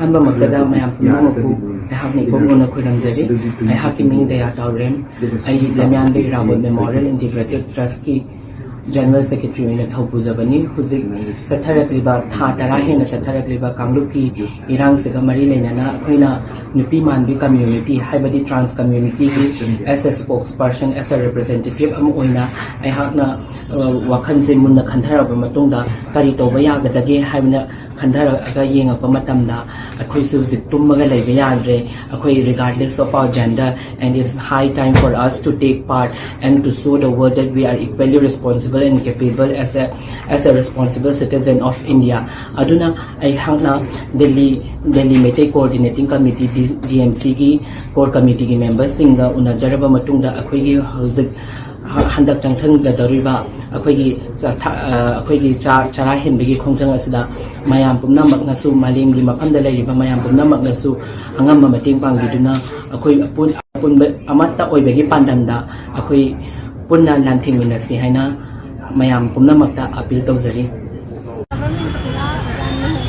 ꯑꯍꯥꯟꯕ ꯃꯛꯇꯗ ꯃꯌꯥꯝ ꯄꯨꯝꯅꯃꯛꯄꯨ ꯑꯩꯍꯥꯛꯅ ꯏꯕꯣꯝ ꯑꯣꯏꯅ ꯈꯣꯏꯔꯝꯖꯔꯤ ꯑꯩꯍꯥꯛꯀꯤ ꯃꯤꯡ ꯗꯌꯥ ꯇꯧꯔꯦꯝ ꯑꯩ ꯂꯝꯌꯥꯟꯕ ꯏꯔꯥꯕꯣꯠ ꯃꯦꯃꯣꯔꯤꯌꯦꯜ ꯏꯟꯇꯤꯒ꯭ꯔꯦꯇꯦꯗ ꯇ꯭ꯔꯁꯠꯀꯤ ꯖꯦꯅꯔꯦꯜ ꯁꯦꯀ꯭ꯔꯦꯇꯔꯤ ꯑꯣꯏꯅ ꯊꯧꯄꯨꯖꯕꯅꯤ ꯍꯧꯖꯤꯛ ꯆꯠꯊꯔꯛꯂꯤꯕ ꯊꯥ 10 ꯍꯦꯟꯅ ꯆꯠꯊꯔꯛꯂꯤꯕ ꯀꯥꯡꯂꯨꯞꯀꯤ ꯏꯔꯥꯡꯁꯤꯒ ꯃꯔꯤ ꯂꯩꯅꯅ ꯑꯩꯈꯣꯏꯅ ꯅꯨꯄꯤ ꯃꯥꯟꯕꯤ ꯀꯝꯃ꯭ꯌꯨꯅꯤꯇꯤ ꯍꯥꯏꯕꯗꯤ ꯇ꯭ꯔꯥꯟꯁ ꯀꯝꯃ꯭ꯌꯨꯅꯤꯇꯤꯒꯤ ꯑꯦꯁ ꯑꯦ ꯁ꯭ꯄꯣꯛꯁ ꯄꯔꯁꯟ ꯑꯦꯁ ꯑꯦ ꯔꯤꯄ꯭ꯔꯖꯦꯟꯇꯦꯇꯤꯚ ꯑꯃ ꯑꯣꯏꯅ ꯑꯩꯍꯥꯛꯅ ꯋꯥꯈꯜꯁꯦ ꯃꯨꯟꯅ ꯈꯟꯊꯔꯕ ꯃꯇꯨꯡꯗ ꯀꯔꯤ ꯇꯧꯕ ꯌꯥꯒꯗꯒꯦ ꯍꯥꯏꯕꯅ ꯈꯟꯊꯔꯒ ꯌꯦꯡꯉꯛꯄ ꯃꯇꯝꯗ ꯑꯩꯈꯣꯏꯁꯨ ꯍꯧꯖꯤꯛ ꯇꯨꯝꯃꯒ ꯂꯩꯕ ꯌꯥꯗ꯭ꯔꯦ ꯑꯩꯈꯣꯏ regardless of our gender and it's high time for us to take part and to show the world that we are equally responsible and capable as a responsible citizen of India. Aduna aihangna Delhi Meetei Coordinating Committee DMCC ki core committee ki members singga unajaraba matungda akhoi hauzik handak changthang gadariba akhoi chara henbegi khongjang asida mayam pumna maknasu malim gi mafamda leiriba mayam pumna maknasu angamba mating pangbiduna akhoi apun amatta oibegi pandamda akhoi punna lanthing minasi haina mayam pumna makta appeal tawjari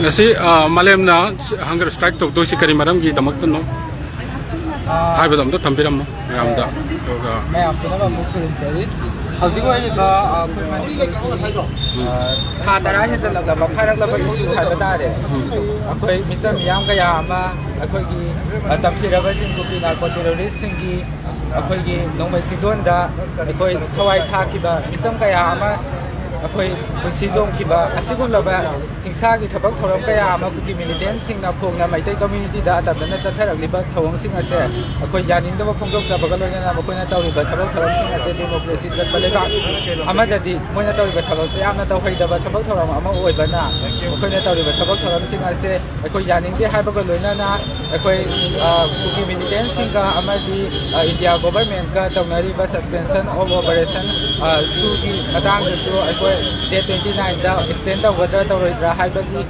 ngasi malemna hunger strike to dosi kari maram gi damakta no haibadam to thambiram no mayamda mayam puna mu seri hausi ko ni ba khoi mani tha tara he jala ga ba pharak la ba issue haiba tare akhoi misam yam ga ya ma akhoi gi tamphira ba sing ko ki narco terrorist sing gi akhoi gi nongmai sidon da akhoi thawai tha ki ba misam ga ya ma akhoi sidong ki ba asigun la ba hingsa gi thabak thoram ka ya ma ki militant sing na phong na Meitei community da ta na chatharak liba thawang sing ase akhoi yaning da ba phongdok sa bagal na na ko na tawri ba thabak thoram sing ase democracy chat bale ba amada di moina tawri ba thabak se amna taw da ba thabak thoram ama oi ba na akhoi na tawri ba thabak thoram sing ase akhoi yaning de hai ba ga loina na akhoi ki militant sing ka amadi India government ka tawnari ba suspension of operation su gi madang da su akhoi day 29 da extend da wada tawridra haibagi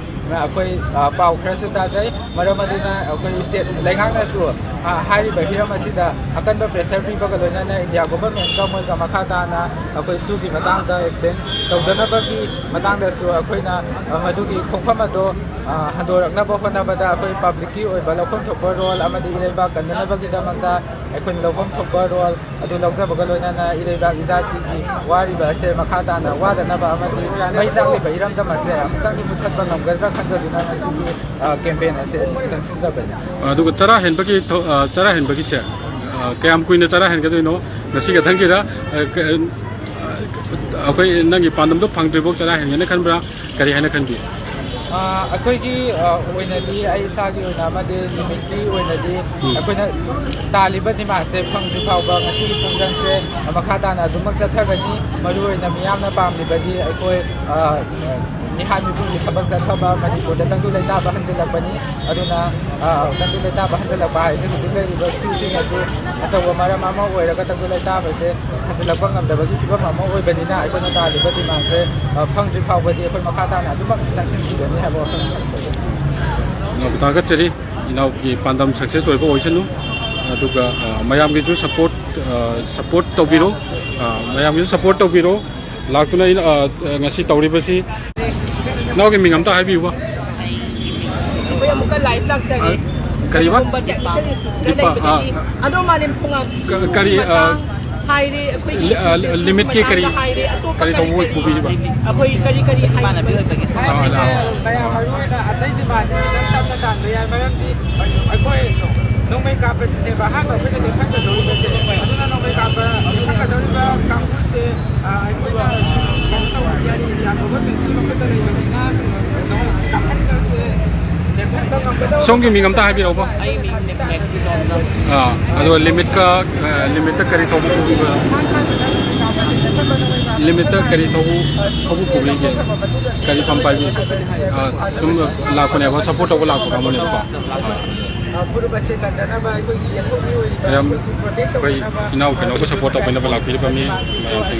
akhoi pau khrasu ta jai maramadina akhoi state laingang na su hari ba hiram asida akan ba pressure bi ba galona na India government ka mo ga makha ta na akhoi su gi matang da extend tawdana ba gi matang da su akhoi na madugi khongpham ado handorak na ba khona ba da akhoi public ki oi ba lokhon thokpa role amadi ilai ba kanna ba gi da mangda akhoi lokhon thokpa role adu lokza ba galona na ilai ba izati gi wari ba se makha ta na wada na ba amadi mai sang li ba iram da ma se amtang ni muthat ba ngamgar ba khazaduna na si campaign ase sansin za ba adu chara hen bagi se kayam kuina chara hen ga no nasi ga thangira akhoi nangi pandam do phangdri bok chara hen ne khanbra kari hena khanbi akhoi gi oina di ai sa gi oina ma de limit gi oina di akhoi na taliba ni ma se phangdri phau ba ngasi phongjang se makha ta na dumak chathagani maru oina miyam na pam li ba di akhoi nihan mi pun sabang sa thaba mani ko datang du laita ba hanjala bani aduna datang du laita ba hanjala ba ai se le ba su sing asu asa wa mara mama oi ra datang du laita ba se hanjala ba ngam da ba ki ba mama oi bani na ai ko na ta li ba ti ma se phang ji phau ba di ko makha ta na du mak sang sin du ni ha ba no ta ga cheri inau ki pandam success oi ba oi chanu aduga mayam gi ju support to biro mayam gi support to biro lakuna ngasi tawri ba si now cái mình ngắm ta hay view ba bây giờ một cái live lắc chạy kari ba ano malim punga kari hai đi limit ke kari to wo ku bi ba akoi kari hai mana bi ta ki sa kaya maroi da atai di ba ni tam ta kan ya maram di akoi nong mai ka president ba ha ba ke de phan da do ba se aduna nong mai ka ba aduna ka do ba kam se akoi da kan ta wa ya ni ya ko ba ke ko ta le ni na no ka phan da se song ki mingam ta hai bi ro ba ai mi Mexico ado limit ta kari to bu ba limit ta kari to bu ku le ge kari pam pa bi sum la ko ne ba support to la ko ka mo ne ba puru ba se ta jana ba ko ya ko bi oi ayam koi kinau ko support to ba la pi ba mi mayam sing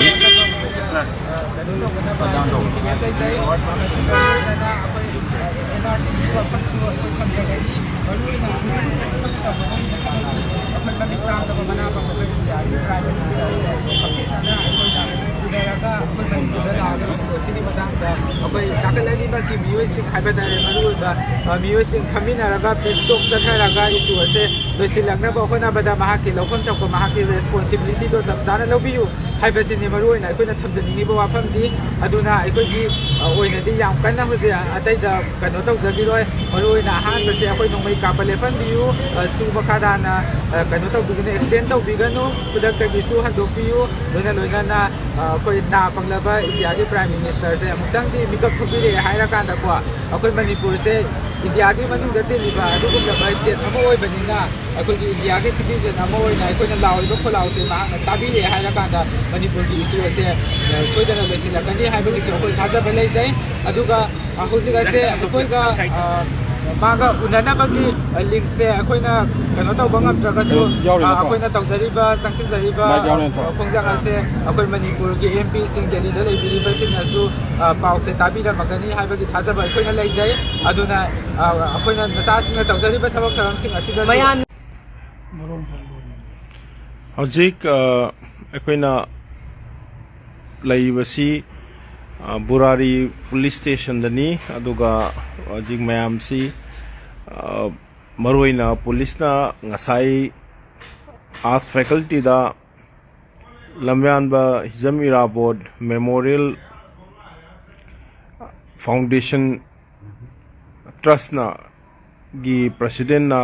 ꯎꯅꯔꯒ ꯑꯩꯈꯣꯏ ꯃꯅꯤꯄꯨꯔꯗ ꯂꯥꯛꯑꯒ ꯏꯁꯨ ꯑꯁꯤꯒꯤ ꯃꯇꯥꯡꯗ ꯑꯩꯈꯣꯏ ꯅꯥꯀꯜ ꯑꯅꯤꯃꯛꯀꯤ ꯃꯤꯑꯣꯏꯁꯤꯡ ꯍꯥꯏꯕ ꯇꯥꯔꯦ ꯃꯔꯨꯑꯣꯏꯕ ꯃꯤꯑꯣꯏꯁꯤꯡ ꯐꯝꯃꯤꯟꯅꯔꯒ ꯄꯤꯁ ꯇꯣꯛ ꯆꯠꯊꯔꯒ ꯏꯁꯨ ꯑꯁꯦ ꯂꯣꯏꯁꯤꯜꯂꯛꯅꯕ ꯍꯣꯠꯅꯕꯗ ꯃꯍꯥꯛꯀꯤ ꯂꯧꯐꯝ ꯊꯣꯛꯄ ꯃꯍꯥꯛꯀꯤ ꯔꯦꯁꯄꯣꯟꯁꯤꯕꯤꯂꯤꯇꯤꯗꯣ ꯆꯞ ꯆꯥꯅ ꯂꯧꯕꯤꯌꯨ ꯍꯥꯏꯕꯁꯤꯅꯤ ꯃꯔꯨꯑꯣꯏꯅ ꯑꯩꯈꯣꯏꯅ ꯊꯝꯖꯅꯤꯡꯉꯤꯕ ꯋꯥꯐꯝꯗꯤ ꯑꯗꯨꯅ ꯑꯩꯈꯣꯏꯒꯤ ꯑꯣꯏꯅꯗꯤ ꯌꯥꯝ ꯀꯟꯅ ꯍꯧꯖꯤꯛ ꯑꯇꯩꯗ ꯀꯩꯅꯣ ꯇꯧꯖꯕꯤꯔꯣꯏ ꯃꯔꯨꯑꯣꯏꯅ ꯑꯍꯥꯟꯕꯁꯦ ꯑꯩꯈꯣꯏ ꯅꯣꯡꯃꯩ ꯀꯥꯞꯄ ꯂꯦꯞꯍꯟꯕꯤꯌꯨ ꯁꯨ ꯃꯈꯥ ꯇꯥꯅ ꯀꯩꯅꯣ ꯇꯧꯕꯤꯒꯅꯨ ꯑꯦꯛꯁꯇꯦꯟ ꯇꯧꯕꯤꯒꯅꯨ ꯈꯨꯗꯛꯇꯒꯤꯁꯨ ꯍꯟꯗꯣꯛꯄꯤꯌꯨ ꯂꯣꯏꯅꯅ ꯑꯩꯈꯣꯏ ꯅꯥ ꯄꯪꯂꯕ ꯏꯟꯗꯤꯌꯥꯒꯤ ꯄ꯭ꯔꯥꯏꯝ ꯃꯤꯅꯤꯁꯇꯔꯁꯦ ꯑꯃꯨꯛꯇꯪꯗꯤ ꯃꯤꯀꯞ ꯊꯣꯛꯄꯤꯔꯛꯑꯦ ꯍꯥꯏꯔꯀꯥꯟꯗꯀꯣ ꯑꯩꯈꯣꯏ ꯃꯅꯤꯄꯨꯔꯁꯦ ꯏꯟꯗꯤꯌꯥꯒꯤ ꯃꯅꯨꯡꯗ ꯇꯤꯜꯂꯤꯕ ꯑꯗꯨꯒꯨꯝꯂꯕ ꯁ꯭ꯇꯦꯠ ꯑꯃ ꯑꯣꯏꯕꯅꯤꯅ ꯑꯩꯈꯣꯏꯒꯤ ꯏꯟꯗꯤꯌꯥꯒꯤ ꯁꯤꯇꯤꯖꯦꯟ ꯑꯃ ꯑꯣꯏꯅ ꯑꯩꯈꯣꯏꯅ ꯂꯥꯎꯔꯤꯕ ꯈꯣꯜꯂꯥꯎꯁꯦ ꯃꯍꯥꯛꯅ ꯇꯥꯕꯤꯔꯛꯑꯦ ꯍꯥꯏꯔꯀꯥꯟꯗ ꯃꯅꯤꯄꯨꯔꯒꯤ ꯏꯁꯨ ꯑꯁꯦ ꯁꯣꯏꯗꯅ ꯂꯣꯏꯁꯤꯜꯂꯛꯀꯅꯤ ꯍꯥꯏꯕꯒꯤꯁꯨ ꯑꯩꯈꯣꯏ ꯊꯥꯖꯕ ꯂꯩꯖꯩ ꯑꯗꯨꯒ ꯍꯧꯖꯤꯛ ꯑꯁꯦ ꯑꯩꯈꯣꯏꯒ मागा उननबगी लिंक से अखोइना कनो तौबा ngamdragasu अखोइना तौजरिबा चंगसिनजरिबा खोंजांग असे अखोइ मणिपुर की एमपी सिंह दिल्ली दा लेबिरिबा सिंगनासु पाउ से ताबीरा मगनी हाइबगी थाजबा अखोइना लेजै अदुना अखोइना नसासिंग तौजरिबा थबक थरमसिंग असिदा बयान हजिक अखोइना लैबसी बुरारी पुलिस स्टेशन दनी अदुगा हजिक मयामसी मरोइना पुलिसना ngasai as faculty da Lamyanba Hijam Irawat Memorial Foundation Trust na gi president na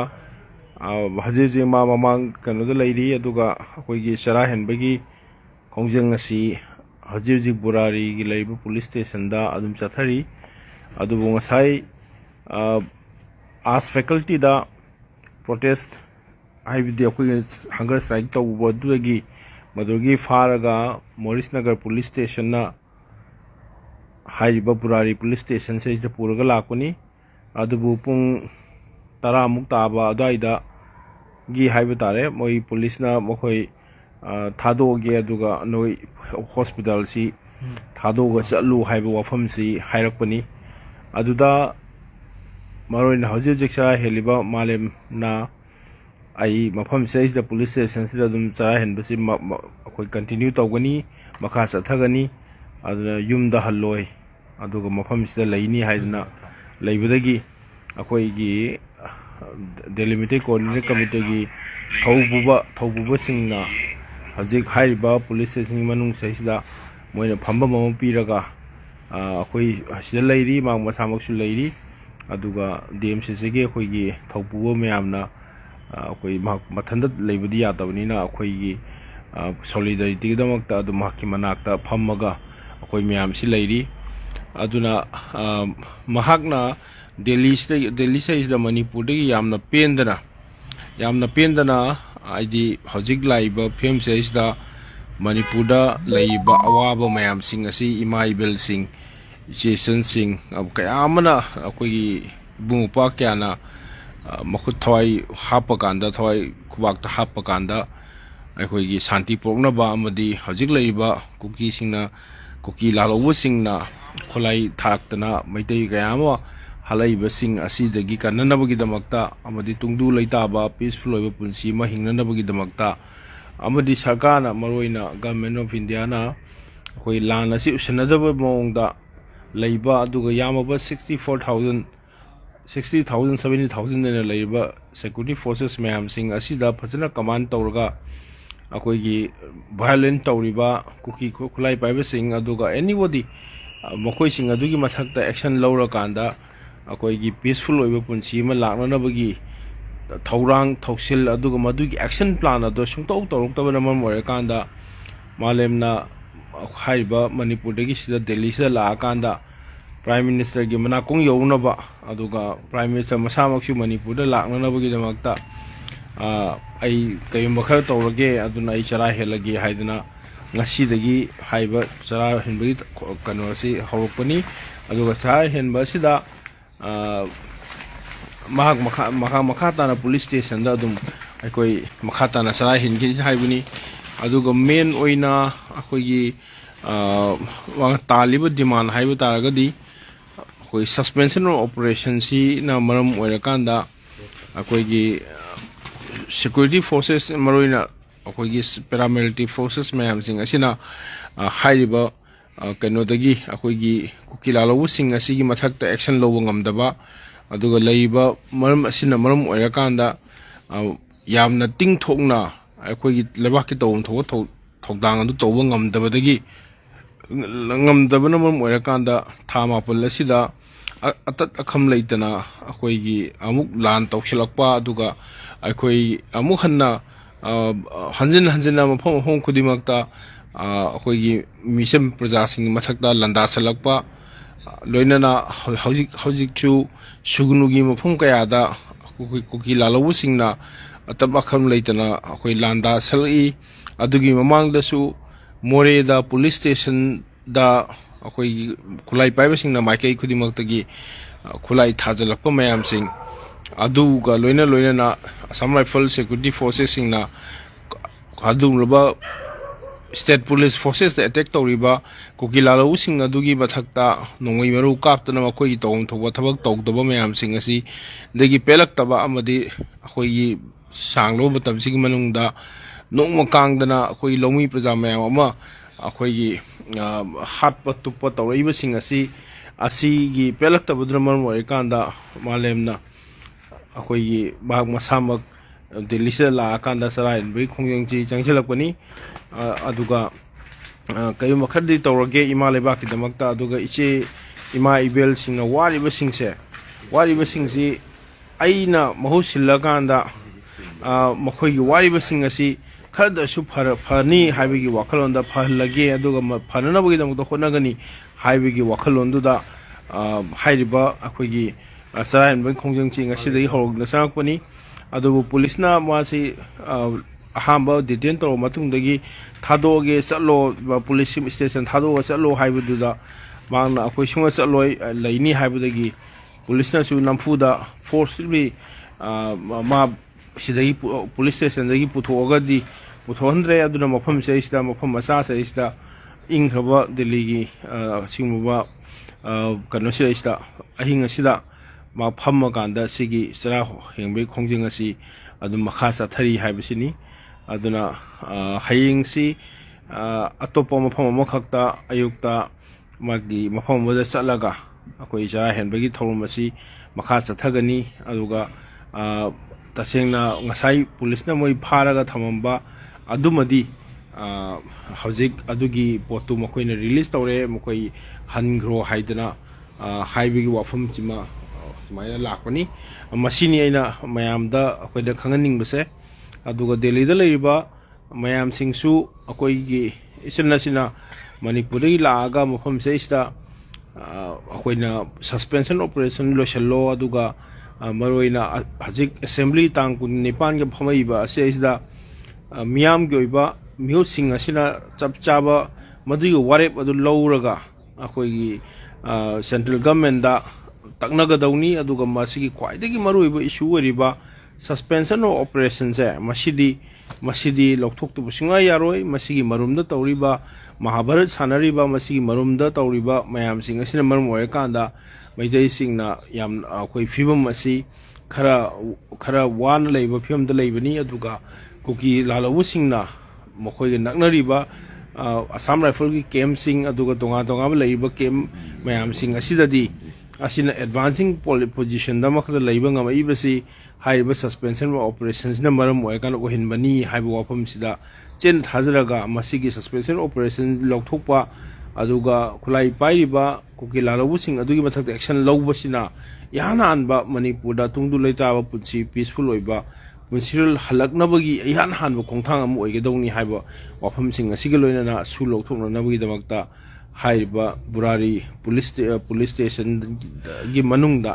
haji ma mamang kanu da leiri aduga akoi gi chara henbagi kongjeng asi haji burari gi leibu police station da adum chathari adubu ngasai as faculty da protest haibidi akoi hunger strike tawbo dugi madurgi faraga Morris Nagar police station na haiba burari police station se ida puraga lakuni adubu pung tara muk taba adaida gi haiba tare moi police na mokoi thado ge aduga noi hospital si thado ga chalu haiba wafam si hairakpani aduda maroin hauji jiksa heliba malem na ai mafam se is the police station si dum chara hen basi akoi continue tawgani makha chathagani aduna yumda halloi aduga mafam si laini haidna leibadagi akoi gi Delhi Meetei Coordinating Committee gi thaububa singna hajik haiba police station manung saisida moina phamba mama piraga akoi asida leiri mang masamaksu leiri aduga DMCC ge akoi gi thaububa mayamna akoi mathanda leibadi yatabani na akoi gi solidarity gi damakta adu mahki manakta phammaga akoi mayam si leiri aduna mahakna Delhi is the Manipur de yamna pendana aidi hojik laiba film says da Manipur da laiba awaba mayam sing asi imaibel sing Jason sing ab kayamana akoi bungupa kyana makhut thoi hapakanda thoi kubakta hapakanda akoi gi shanti prokna ba amadi hojik laiba kuki singna kuki lalobu singna kholai thaktana Meitei kayama halaiba sing asidagi kananabagi damakta amadi tungdu leitaba peaceful oiba punsi ma hingnanabagi damakta amadi sarkana maroina government of India na koi lan asi usanadaba mongda leiba aduga yamaba 60,000 70,000 na leiba security forces mayam sing asida phajana command tawraga akoi gi violent tawriba kuki khulai paiba sing aduga anybody mokoi sing adugi mathakta action lawra kanda akoi gi peaceful oiba punsi ma lakna bagi thaurang thoksil aduga madugi action plan ado sungtau tawrukta na mam ore kanda malemna haiba Manipur dagi sida Delhi sida la kanda prime minister gi mana kong yowna ba aduga prime minister masamaksu Manipur da lakna bagi damakta ai kayum bakhar tawrage aduna ai chara helagi haiduna ngasi dagi haiba chara henbagi kanwasi hawpani aduga chara henba sida makha na police station da dum akoi makha na sara hingi haibuni aduga main oina akoi gi taliba demand haibu taragadi akoi suspension of operation si na maram oirakanda akoi gi security forces maroina ꯑꯩꯈꯣꯏꯒꯤ paramilitary forces ꯃꯌꯥꯝꯁꯤꯡ ꯑꯁꯤꯅ ꯍꯥꯏꯔꯤꯕ ꯀꯩꯅꯣꯗꯒꯤ ꯑꯩꯈꯣꯏꯒꯤ ꯀꯨꯀꯤ ꯂꯥꯂꯧꯕꯁꯤꯡ ꯑꯁꯤꯒꯤ ꯃꯊꯛꯇ action ꯂꯧꯕ ꯉꯝꯗꯕ ꯑꯗꯨꯒ ꯂꯩꯔꯤꯕ ꯃꯔꯝ ꯑꯁꯤꯅ ꯃꯔꯝ ꯑꯣꯏꯔꯀꯥꯟꯗ ꯌꯥꯝꯅ ꯇꯤꯡꯊꯣꯛꯅ ꯑꯩꯈꯣꯏꯒꯤ ꯂꯩꯕꯥꯛꯀꯤ ꯇꯧꯐꯝ ꯊꯣꯛꯄ ꯊꯧꯗꯥꯡ ꯑꯗꯨ ꯇꯧꯕ ꯉꯝꯗꯕꯅ ꯃꯔꯝ ꯑꯣꯏꯔꯀꯥꯟꯗ ꯊꯥ 9 ꯑꯁꯤꯗ ꯑꯇꯠ ꯑꯈꯝ ꯂꯩꯇꯅ ꯑꯩꯈꯣꯏꯒꯤ ꯑꯃꯨꯛ ꯂꯥꯟ ꯇꯧꯁꯤꯜꯂꯛꯄ ꯑꯗꯨꯒ ꯑꯩꯈꯣꯏ ꯑꯃꯨꯛ ꯍꯟꯅ ꯍꯟꯖꯤꯟꯅ ꯃꯐꯝ ꯈꯨꯗꯤꯡꯃꯛꯇ ꯑꯩꯈꯣꯏꯒꯤ ꯃꯤꯆꯝ ꯄ꯭ꯔꯖꯥꯁꯤꯡꯒꯤ ꯃꯊꯛꯇ ꯂꯥꯟꯗꯥꯁꯜꯂꯛꯄ ꯂꯣꯏꯅꯅ ꯍꯧꯖꯤꯛꯁꯨ ꯁꯨꯒꯅꯨꯒꯤ ꯃꯐꯝ ꯀꯌꯥꯗ ꯀꯨꯀꯤ ꯂꯥꯂꯧꯕꯁꯤꯡꯅ ꯑꯇꯞ ꯑꯈꯝ ꯂꯩꯇꯅ ꯑꯩꯈꯣꯏ ꯂꯥꯟꯗꯥꯁꯜꯂꯛꯏ ꯑꯗꯨꯒꯤ ꯃꯃꯥꯡꯗꯁꯨ ꯃꯣꯔꯦꯗ ꯄꯨꯂꯤꯁ ꯁ꯭ꯇꯦꯁꯟꯗ ꯑꯩꯈꯣꯏꯒꯤ ꯈꯨꯠꯂꯥꯏ ꯄꯥꯏꯕꯁꯤꯡꯅ ꯃꯥꯏꯀꯩ ꯈꯨꯗꯤꯡꯃꯛꯇꯒꯤ ꯈꯨꯠꯂꯥꯏ ꯊꯥꯖꯤꯜꯂꯛꯄ ꯃꯌꯥꯝꯁꯤꯡ ꯑꯗꯨꯒ ꯂꯣꯏꯅꯅ ꯑꯁꯥꯝ ꯔꯥꯏꯐꯜ ꯁꯦꯀ꯭ꯌꯨꯔꯤꯇꯤ ꯐꯣꯔꯁꯦꯁꯁꯤꯡꯅ ꯑꯗꯨꯒꯨꯝꯂꯕ ꯁ꯭ꯇꯦꯠ ꯄꯨꯂꯤꯁ ꯐꯣꯔꯁꯦꯁꯇ ꯑꯦꯇꯦꯛ ꯇꯧꯔꯤꯕ ꯀꯨꯀꯤ ꯂꯥꯂꯧꯕꯁꯤꯡ ꯑꯗꯨꯒꯤ ꯃꯊꯛꯇ ꯅꯣꯡꯃꯩ ꯃꯔꯨ ꯀꯥꯞꯇꯅ ꯃꯈꯣꯏꯒꯤ ꯇꯧꯐꯝ ꯊꯣꯛꯄ ꯊꯕꯛ ꯇꯧꯗꯕ ꯃꯌꯥꯝꯁꯤꯡ ꯑꯁꯤ ꯗꯒꯤ ꯄꯦꯜꯂꯛꯇꯕ ꯑꯃꯗꯤ ꯑꯩꯈꯣꯏꯒꯤ ꯁꯥꯡꯂꯕ ꯃꯇꯝꯁꯤꯒꯤ ꯃꯅꯨꯡꯗ ꯅꯣꯡꯃ ꯀꯥꯡꯗꯅ ꯑꯩꯈꯣꯏ ꯂꯧꯃꯤ ꯄ꯭ꯔꯖꯥ ꯃꯌꯥꯝ ꯑꯃ ꯑꯩꯈꯣꯏꯒꯤ ꯍꯥꯠꯄ ꯇꯨꯞꯄ ꯇꯧꯔꯛꯏꯕꯁꯤꯡ ꯑꯁꯤꯒꯤ ꯄꯦꯜꯂꯛꯇꯕꯗꯨꯅ ꯃꯔꯝ ꯑꯣꯏꯔꯀꯥꯟꯗ ꯃꯥꯂꯦꯝꯅ ꯑꯩꯈꯣꯏꯒꯤ ꯃꯍꯥꯛ ꯃꯁꯥꯃꯛ ꯗꯦꯜꯂꯤꯁꯤꯗ ꯂꯥꯛꯑꯀꯥꯟꯗ ꯆꯔꯥ ꯍꯦꯟꯕꯒꯤ ꯈꯣꯡꯖꯪꯁꯤ ꯆꯪꯁꯤꯜꯂꯛꯄꯅꯤ ꯑꯗꯨꯒ ꯀꯔꯤꯒꯨꯝꯕ ꯈꯔꯗꯤ ꯇꯧꯔꯒꯦ ꯏꯃꯥ ꯂꯩꯕꯥꯛꯀꯤꯗꯃꯛꯇ ꯑꯗꯨꯒ ꯏꯃꯥ ꯏꯕꯦꯜꯁꯤꯡꯅ ꯋꯥꯔꯤꯕꯁꯤꯡꯁꯤ ꯑꯩꯅ ꯃꯍꯨꯠ ꯁꯤꯜꯂꯀꯥꯟꯗ ꯃꯈꯣꯏꯒꯤ ꯋꯥꯔꯤꯕꯁꯤꯡ ꯑꯁꯤ ꯈꯔꯗꯁꯨ ꯐꯅꯤ ꯍꯥꯏꯕꯒꯤ ꯋꯥꯈꯜꯂꯣꯟꯗ ꯐꯍꯜꯂꯒꯦ ꯑꯗꯨꯒ ꯐꯅꯅꯕꯒꯤꯗꯃꯛꯇ ꯍꯣꯠꯅꯒꯅꯤ ꯍꯥꯏꯕꯒꯤ ꯋꯥꯈꯜꯂꯣꯟꯗꯨꯗ ꯍꯥꯏꯔꯤꯕ ꯑꯩꯈꯣꯏꯒꯤ ꯆꯔꯥ ꯍꯦꯟꯕꯒꯤ ꯈꯣꯡꯖꯪꯁꯤ ꯉꯁꯤꯗꯒꯤ ꯍꯧꯔꯛꯅ ꯆꯪꯉꯛꯄꯅꯤ ꯑꯗꯨꯕꯨ ꯄꯨꯂꯤꯁꯅ ꯃꯥꯁꯤ ꯑꯍꯥꯟꯕ ꯗꯤꯇꯦꯟ ꯇꯧꯔꯕ ꯃꯇꯨꯡꯗꯒꯤ ꯊꯥꯗꯣꯛꯑꯒꯦ ꯆꯠꯂꯣ ꯄꯨꯂꯤꯁ ꯁ꯭ꯇꯦꯁꯟ ꯊꯥꯗꯣꯛꯑꯒ ꯆꯠꯂꯣ ꯍꯥꯏꯕꯗꯨꯗ ꯃꯥꯅ ꯑꯩꯈꯣꯏ ꯁꯨꯡꯆꯠ ꯆꯠꯂꯣꯏ ꯂꯩꯅꯤ ꯍꯥꯏꯕꯗꯒꯤ ꯄꯨꯂꯤꯁꯅꯁꯨ ꯅꯝꯐꯨꯗ ꯐꯣꯔꯁꯂꯤ ꯃꯥ ꯁꯤꯗꯒꯤ ꯄꯨꯂꯤꯁ ꯁ꯭ꯇꯦꯁꯟꯗꯒꯤ ꯄꯨꯊꯣꯛꯍꯟꯗ꯭ꯔꯦ ꯑꯗꯨꯅ ꯃꯐꯝ ꯃꯆꯥꯁꯤꯗꯩꯁꯤꯗ ꯏꯪꯈ꯭ꯔꯕ ꯗꯦꯜꯂꯤꯒꯤ ꯑꯁꯤꯒꯨꯝꯕ ꯀꯩꯅꯣꯁꯤꯗꯩꯁꯤꯗ ꯑꯍꯤꯡ ꯑꯁꯤꯗ ꯃꯥ ꯐꯝꯃꯀꯥꯟꯗ ꯁꯤꯒꯤ ꯆꯔꯥ ꯍꯦꯟꯕꯒꯤ ꯈꯣꯡꯖꯪ ꯑꯁꯤ ꯑꯗꯨꯝ ꯃꯈꯥ ꯆꯠꯊꯔꯤ ꯍꯥꯏꯕꯁꯤꯅꯤ ꯑꯗꯨꯅ ꯍꯌꯦꯡꯁꯤ ꯑꯇꯣꯞꯄ ꯃꯐꯝ ꯑꯃꯈꯛꯇ ꯑꯌꯨꯛꯇ ꯃꯥꯒꯤ ꯃꯐꯝ ꯑꯃꯗ ꯆꯠꯂꯒ ꯑꯩꯈꯣই ꯆꯔꯥ ꯍꯦꯟꯕꯒꯤ ꯊꯧꯔꯝ ꯑꯁꯤ ꯃꯈꯥ ꯆꯠꯊꯒꯅꯤ ꯑꯗꯨꯒ तसेंगना ngasai पुलिस ना मोई फारागा थमंबा अदुमदी हौजिक अदुगी पोतु मखोइना रिलीज तौरे मखोइ हनग्रो हाइदना हाइबेगी वाफम चिमा सुमाइना लाकपनी मसिनी आइना मयामदा अखोइदा खंगनिंगबसे अदुगा दिल्लीदा लैरिबा मयाम सिंगसु अखोइगी इसिनसिना मणिपुरदगी लागा मफम सेइसदा अखोइना सस्पेंशन ऑपरेशन लोशल्लो अदुगा मरोइना हजिक असेंबली तांग कुन निपान के फमइबा असेइसदा मियाम के ओइबा म्यूसिंग असिना चपचाबा मदुगी वारेप अदु लौरगा अखोइगी सेंट्रल गवर्नमेंट दा तकनगदौनी अदुगा मसिगी ख्वाइदगी मरुइबा इशू ओरिबा सस्पेंशन ऑफ ऑपरेशन से मसिदी लौथोक्तुब सिंगा यारोय मसिगी मरुमदा तौरिबा महाभारत सानरिबा मसिगी मरुमदा तौरिबा मयाम सिंग असिना मरुम ओयकांदा मैदै सिंगना याम अखोइ फिबम असि खरा वान लैबा फिबमदा लैबनी अदुगा कुकी लालौबु सिंगना मखोइगा नकनरिबा असम राइफल की कैम्प सिंग अदुगा तोंगा लैबा कैम्प मयाम सिंग असिददी असिना एडवांसिंग पोजीशन दा मखदा लैबा ngamaibasi हाइबा सस्पेंशन ऑपरेशंस ना मरम ओयकान ओहिनबनी हाइबा वाफम सिदा चेन थाजरागा मसिगी सस्पेंशन ऑपरेशन लौथोकपा अदुगा खुलाई पाइरिबा कुकी लालौबु सिंग अदुगी मथक एक्शन लौबसिना याना अनबा मणिपुरदा तुंगदु लैताबा पुंसी पीसफुल ओइबा पुंसिरल हलकनबगी यान हानबा खोंथांग अम ओइगदौनी हाइबा वाफम सिंग असिगा लोइनाना सु लौथोकनबगी दमकता हाइबा बुरारी पुलिस स्टेशन गी मनुंगदा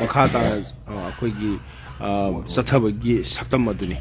मखाता अखोइगी चथबगी सक्तम अदुनी